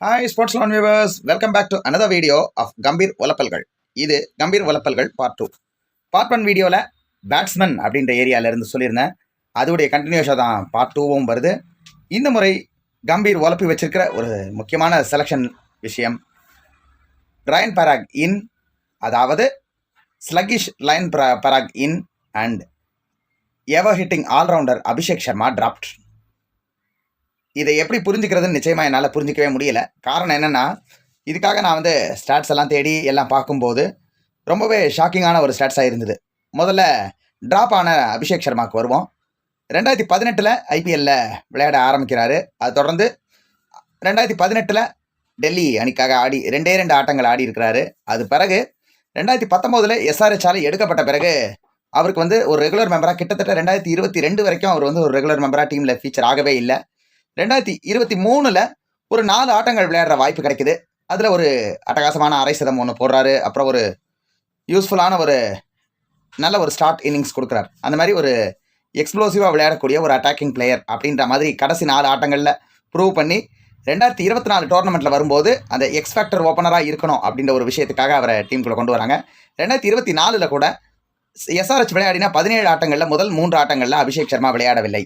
Hi sports lawn viewers, welcome back to another video of Gambhir ஒலப்பல்கள். இது Gambhir ஒலப்பல்கள் part 2. Part 1 வீடியோவில் batsman அப்படின்ற ஏரியாவிலேருந்து சொல்லியிருந்தேன். அதோடைய கண்டினியூஷன் தான் பார்ட் 2வும் வருது. இந்த முறை கம்பீர் ஒலப்பி வச்சிருக்கிற ஒரு முக்கியமான செலெக்ஷன் விஷயம் ரயன் பராக் இன், அதாவது sluggish Riyan Parag in and ever hitting allrounder Abhishek Sharma dropped. இதை எப்படி புரிஞ்சுக்கிறதுன்னு நிச்சயமாக என்னால் புரிஞ்சிக்கவே முடியல. காரணம் என்னென்னா, இதுக்காக நான் ஸ்டாட்ஸ் எல்லாம் தேடி எல்லாம் பார்க்கும்போது ரொம்பவே ஷாக்கிங்கான ஒரு ஸ்டாட்ஸாக இருந்தது. முதல்ல ட்ராப் ஆன அபிஷேக் சர்மாவுக்கு வருவோம். 2018 ஐபிஎல்லில் விளையாட ஆரம்பிக்கிறாரு. அது தொடர்ந்து 2018 டெல்லி அணிக்காக ஆடி 2 ஆட்டங்கள் ஆடி இருக்கிறாரு. அது பிறகு 2019 எஸ்ஆர்ஹெச்சால் எடுக்கப்பட்ட பிறகு அவருக்கு ஒரு ரெகுலர் மெம்பராக கிட்டத்தட்ட 2022 வரைக்கும் அவர் ஒரு ரெகுலர் மெம்பராக டீமில் ஃபீச்சர் ஆகவே இல்லை. 2023 ஒரு 4 ஆட்டங்கள் விளையாடுற வாய்ப்பு கிடைக்குது. அதில் ஒரு அட்டகாசமான அரை சதம் ஒன்று போடுறாரு. அப்புறம் ஒரு யூஸ்ஃபுல்லான ஒரு நல்ல ஒரு ஸ்டார்ட் இன்னிங்ஸ் கொடுக்குறாரு. அந்த மாதிரி ஒரு எக்ஸ்ப்ளோசிவாக விளையாடக்கூடிய ஒரு அட்டாக்கிங் பிளேயர் அப்படின்ற மாதிரி கடைசி 4 ஆட்டங்களில் ப்ரூவ் பண்ணி 2024 டோர்னமெண்ட்டில் வரும்போது அந்த எக்ஸ்பேக்டர் ஓப்பனராக இருக்கணும் அப்படின்ற ஒரு விஷயத்துக்காக அவரை டீமுக்குள்ளே கொண்டு வராங்க. 2024 கூட எஸ்ஆர்ஹெச் விளையாடினா 17 ஆட்டங்களில் முதல் 3 ஆட்டங்களில் அபிஷேக் சர்மா விளையாடவில்லை.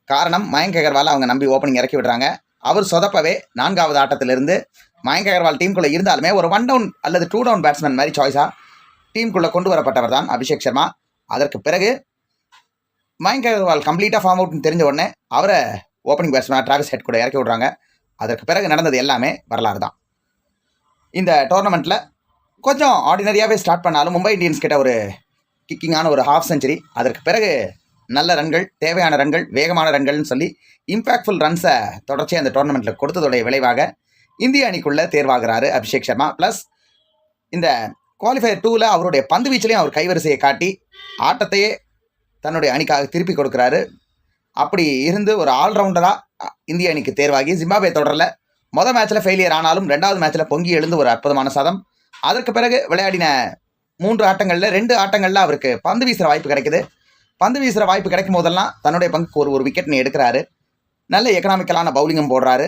காரணம், மயங்க் அகர்வால் அவங்க நம்பி ஓப்பனிங் இறக்கி விடுறாங்க. அவர் சொதப்பவே 4வது ஆட்டத்திலிருந்து மயங்க் அகர்வால் டீமுக்குள்ளே இருந்தாலுமே ஒரு 1 டவுன் அல்லது 2 டவுன் பேட்ஸ்மேன் மாதிரி சாய்ஸாக டீமுக்குள்ளே கொண்டு வரப்பட்டவர் தான் அபிஷேக் சர்மா. அதற்கு பிறகு மயங்க் அகர்வால் கம்ப்ளீட்டாக ஃபார்ம் அவுட்னு தெரிஞ்ச உடனே அவரை ஓப்பனிங் பேட்ஸ்மேன் டிராவிஸ் ஹெட் கூட இறக்கி விடுறாங்க. அதற்கு பிறகு நடந்தது எல்லாமே வரலாறு தான். இந்த டோர்னமெண்ட்டில் கொஞ்சம் ஆர்டினரியாகவே ஸ்டார்ட் பண்ணாலும் மும்பை இந்தியன்ஸ் கிட்ட ஒரு கிக்கிங்கான ஒரு ஹாஃப் செஞ்சுரி, அதற்கு பிறகு நல்ல ரன்கள், தேவையான ரன்கள், வேகமான ரன்கள்னு சொல்லி இம்பேக்ட்ஃபுல் ரன்ஸை தொடர்ச்சியாக அந்த டோர்னமெண்ட்டில் கொடுத்ததுடைய விளைவாக இந்திய அணிக்குள்ளே தேர்வாகிறாரு அபிஷேக் சர்மா. ப்ளஸ் இந்த குவாலிஃபயர் 2ல் அவருடைய பந்து வீச்சிலையும் அவர் கைவரிசையை காட்டி ஆட்டத்தையே தன்னுடைய அணிக்காக திருப்பி கொடுக்குறாரு. அப்படி இருந்து ஒரு ஆல்ரவுண்டராக இந்திய அணிக்கு தேர்வாகி ஜிம்பாப்வே தொடரில் மொதல் மேட்ச்சில் ஃபெயிலியர் ஆனாலும் 2வது மேட்ச்சில் பொங்கி எழுந்து ஒரு அற்புதமான சதம். அதற்கு பிறகு விளையாடின 3 ஆட்டங்களில் 2 ஆட்டங்களில் அவருக்கு பந்து வீசுகிற வாய்ப்பு கிடைக்குது. பந்து வீசுகிற வாய்ப்பு கிடைக்கும் போதெல்லாம் தன்னுடைய பங்குக்கு ஒரு விக்கெட்னு எடுக்கிறாரு. நல்ல எக்கனாமிக்கலான பவுலிங்கும் போடுறாரு.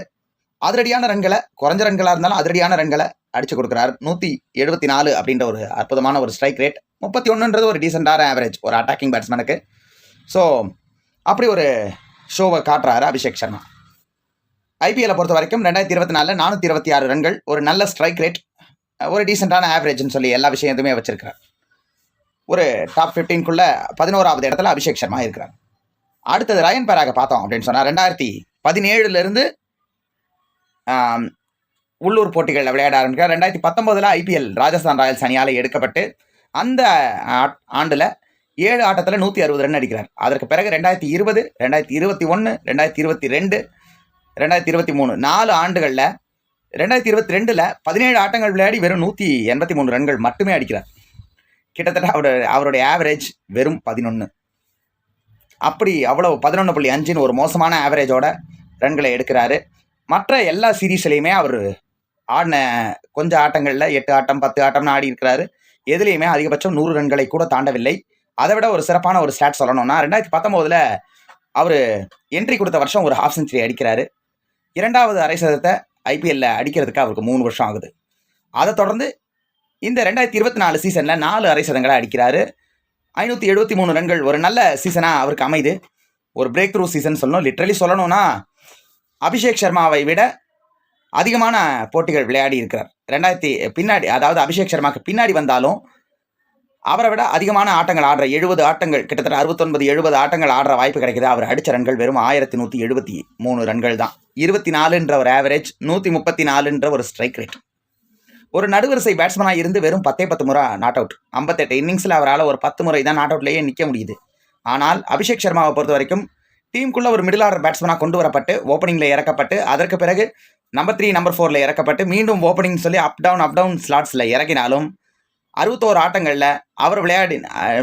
அதிரடியான ரன்களை, குறைஞ்ச ரன்களாக இருந்தாலும் அதிரடியான ரன்களை அடித்து கொடுக்குறாரு. 174 அப்படின்ற ஒரு அற்புதமான ஒரு ஸ்ட்ரைக் ரேட். 31ன்றது ஒரு டீசெண்டான ஆவரேஜ் ஒரு அட்டாக்கிங் பேட்ஸ்மேனுக்கு. ஸோ அப்படி ஒரு ஷோவை காட்டுறாரு அபிஷேக் சர்மா. ஐபிஎல்லை பொறுத்த வரைக்கும் 2024 426 ரன்கள், ஒரு நல்ல ஸ்ட்ரைக் ரேட், ஒரு டீசெண்டான ஆவரேஜ்னு சொல்லி எல்லா விஷயத்துமே வச்சிருக்கிறார். ஒரு டாப் 15க்குள்ளே 11வது இடத்துல அபிஷேக் சர்மா இருக்கிறார். அடுத்தது ரயன் பராகை பார்த்தோம் அப்படின்னு சொன்னால் 2017 உள்ளூர் போட்டிகளில் விளையாட ஆரம்பிக்கிறார். 2019 ஐபிஎல் ராஜஸ்தான் ராயல்ஸ் அணியால் எடுக்கப்பட்டு அந்த ஆண்டில் 7 ஆட்டத்தில் 160 ரன் அடிக்கிறார். அதற்கு பிறகு 2020, 2021, 2022, 2023 4 ஆண்டுகளில் 2022 17 ஆட்டங்கள் விளையாடி வெறும் 183 ரன்கள் மட்டுமே அடிக்கிறார். கிட்டத்தட்ட அவருடைய ஆவரேஜ் வெறும் 11. அப்படி அவ்வளோ 11.5ன்னு ஒரு மோசமான ஆவரேஜோட ரன்களை எடுக்கிறாரு. மற்ற எல்லா சீரீஸ்லையுமே அவர் ஆடின கொஞ்சம் ஆட்டங்களில் 8 ஆட்டம் 10 ஆட்டம்னு ஆடி இருக்கிறாரு. எதுலேயுமே அதிகபட்சம் 100 ரன்களை கூட தாண்டவில்லை. அதை விட ஒரு சிறப்பான ஒரு ஸ்டாட் சொல்லணும்னா 2019 அவர் என்ட்ரி கொடுத்த வருஷம் ஒரு ஹாஃப் செஞ்சுரி அடிக்கிறாரு. 2வது அரை சதத்தை ஐபிஎல்லில் அடிக்கிறதுக்கு அவருக்கு 3 வருஷம் ஆகுது. அதை தொடர்ந்து இந்த 2024 சீசனில் 4 அரை சதங்களை அடிக்கிறாரு. 573 ரன்கள் ஒரு நல்ல சீசனாக அவருக்கு அமைது. ஒரு பிரேக் த்ரூ சீசன் சொல்லணும். லிட்ரலி சொல்லணும்னா அபிஷேக் சர்மாவை விட அதிகமான போட்டிகள் விளையாடி இருக்கிறார். பின்னாடி, அதாவது அபிஷேக் சர்மாவுக்கு பின்னாடி வந்தாலும் அவரை விட அதிகமான ஆட்டங்கள் ஆடுற 70 ஆட்டங்கள், கிட்டத்தட்ட 69-70 ஆட்டங்கள் ஆடுற வாய்ப்பு கிடைக்குது. அவர் அடித்த ரன்கள் வெறும் 1173 ரன்கள் தான். 24ன்ற ஒரு ஆவரேஜ், 134ன்ற ஒரு ஸ்ட்ரைக் ரேட். ஒரு நடுவரிசை பேட்ஸ்மனாக இருந்து வெறும் 10 முறை நாட் அவுட். 58 இன்னிங்ஸில் அவரால் ஒரு 10 முறை தான் நாட் அவுட்லேயே நிற்க முடியுது. ஆனால் அபிஷேக் சர்மாவை பொறுத்த வரைக்கும் டீமுக்குள்ளே ஒரு மிடில் ஆர்டர் பேட்ஸ்மனாக கொண்டு வரப்பட்டு ஓப்பனிங்கில் இறக்கப்பட்டு அதற்கு பிறகு நம்பர் 3 நம்பர் 4 இறக்கப்பட்டு மீண்டும் ஓப்பனிங் சொல்லி அப் டவுன் ஸ்லாட்ஸில் இறங்கினாலும் 61 ஆட்டங்களில் அவர்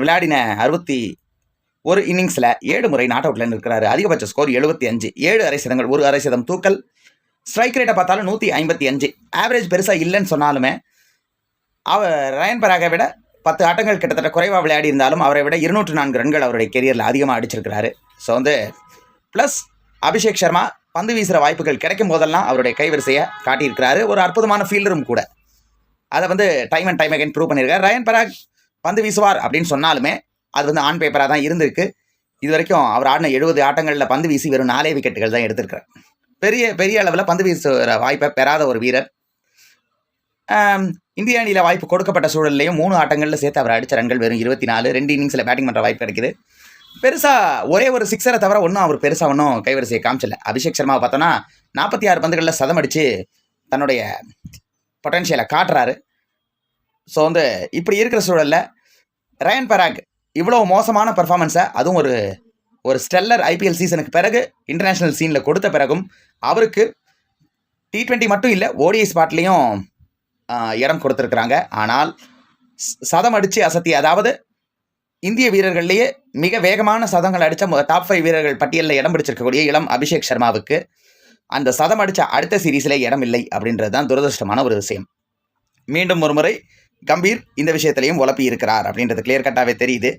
விளையாடின 61 இன்னிங்ஸில் 7 முறை நாட் அவுட்டில் இருக்கிறாரு. அதிகபட்ச ஸ்கோர் 75, 7 அரை சதங்கள், ஒரு அரை சதம் தூக்கல். ஸ்ட்ரைக் ரேட்டை பார்த்தாலும் 155. ஆவரேஜ் பெருசாக இல்லைன்னு சொன்னாலுமே அவர் ரயன் பராகை விட 10 ஆட்டங்கள் கிட்டத்தட்ட குறைவாக விளையாடி இருந்தாலும் அவரை விட 204 ரன்கள் அவருடைய கெரியரில் அதிகமாக அடிச்சிருக்கிறாரு. ஸோ ப்ளஸ் அபிஷேக் சர்மா பந்து வீசுகிற வாய்ப்புகள் கிடைக்கும் போதெல்லாம் அவருடைய கைவரிசையை காட்டியிருக்கிறாரு. ஒரு அற்புதமான ஃபீல்டரும் கூட. அதை வந்து time and time again prove பண்ணியிருக்காரு. ரயன் பராக் பந்து வீசுவார் அப்படின்னு சொன்னாலுமே அது வந்து ஆன் பேப்பராக தான் இருந்திருக்கு. இது வரைக்கும் அவர் ஆடின 70 ஆட்டங்களில் பந்து வீசி வெறும் 4 விக்கெட்டுகள் தான் எடுத்திருக்கிறார். பெரிய அளவில் பந்து வீசுகிற வாய்ப்பை பெறாத ஒரு வீரர். இந்திய அணியில் வாய்ப்பு கொடுக்கப்பட்ட சூழல்லையும் 3 ஆட்டங்களில் சேர்த்து அவர் அடித்த ரன்கள் வெறும் 24. 2 இன்னிங்ஸில் பேட்டிங் பண்ணுற வாய்ப்பு கிடைக்குது. பெருசாக ஒரே ஒரு 6 தவிர அவர் பெருசாக ஒன்றும் கைவரிசையை காமிச்சில்ல. அபிஷேக் சர்மாவை பார்த்தோன்னா 46 பந்துகளில் சதம் அடித்து தன்னுடைய பொட்டன்ஷியலை காட்டுறாரு. ஸோ வந்து இப்படி இருக்கிற சூழலில் ரயன் பராக் இவ்வளோ மோசமான பர்ஃபார்மன்ஸை அதுவும் ஒரு ஸ்டெல்லர் ஐபிஎல் சீசனுக்கு பிறகு இன்டர்நேஷ்னல் சீனில் கொடுத்த பிறகும் அவருக்கு T20 மட்டும் இல்லை ODI ஸ்பாட்லேயும் இடம் கொடுத்துருக்குறாங்க. ஆனால் சதம் அடித்து அசத்தி, அதாவது இந்திய வீரர்கள்லேயே மிக வேகமான சதங்கள் அடித்த டாப் 5 வீரர்கள் பட்டியலில் இடம் பிடிச்சிருக்கக்கூடிய இளம் அபிஷேக் சர்மாவுக்கு அந்த சதம் அடித்த அடுத்த சீரீஸில் இடம் இல்லை அப்படின்றது தான் துரதிருஷ்டமான ஒரு விஷயம். மீண்டும் ஒரு முறை கம்பீர் இந்த விஷயத்திலையும் உழப்பி இருக்கிறார் அப்படின்றது கிளியர் கட்டாகவே தெரியுது.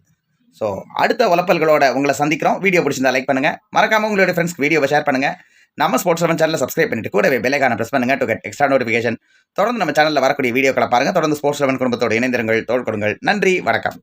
ஸோ அடுத்த உழப்பல்களோட உங்களை சந்திக்கிறோம். வீடியோ பிடிச்சிருந்தா லைக் பண்ணுங்கள், மறக்காமல் உங்களுடைய ஃப்ரெண்ட்ஸ்க்கு வீடியோவை ஷேர் பண்ணுங்கள். நம்ம ஸ்போர்ட்ஸ் 7 சேனலை சப்ஸ்கிரைப் பண்ணிட்டு கூடவே பெல் ஐகானை ப்ரெஸ் பண்ணுங்கள் டு கெட் எக்ஸ்ட்ரா நோட்டிஃபிகேஷன். தொடர்ந்து நம்ம சேனலில் வரக்கூடிய வீடியோக்களை பாருங்கள். தொடர்ந்து ஸ்போர்ட்ஸ் 7 குடும்பத்தோடு இணைந்திருங்கள், தோள் கொடுங்கள். நன்றி, வணக்கம்.